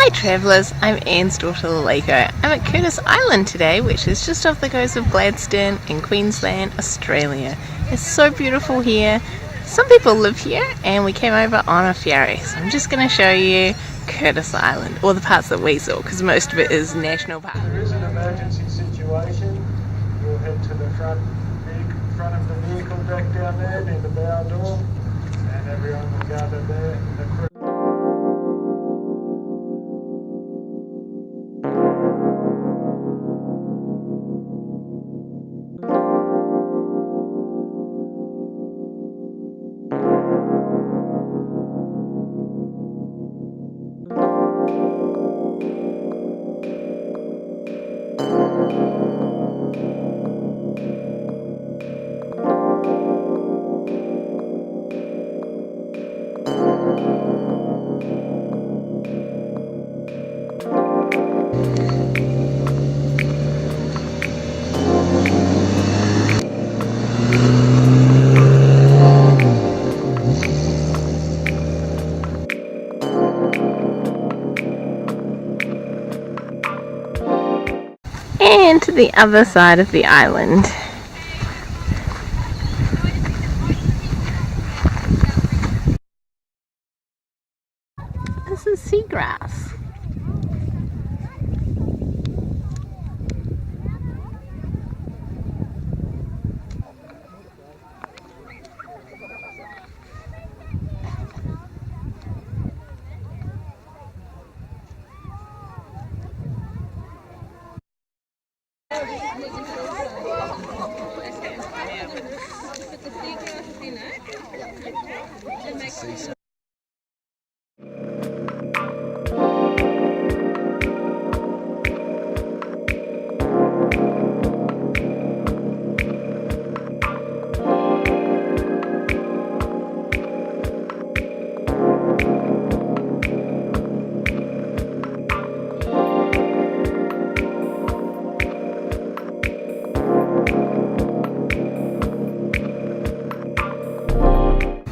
Hi travellers, I'm Anne's daughter Laleko. I'm at Curtis Island today, which is just off the coast of Gladstone in Queensland, Australia. It's so beautiful here. Some people live here and we came over on a ferry, so I'm just going to show you Curtis Island, or the parts that we saw, because most of it is national park. If there is an emergency situation, we'll head to the front of the vehicle deck down there near the bow door, and everyone will gather there. And to the other side of the island. This is seagrass.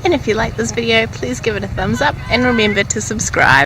And if you like this video, please give it a thumbs up and remember to subscribe.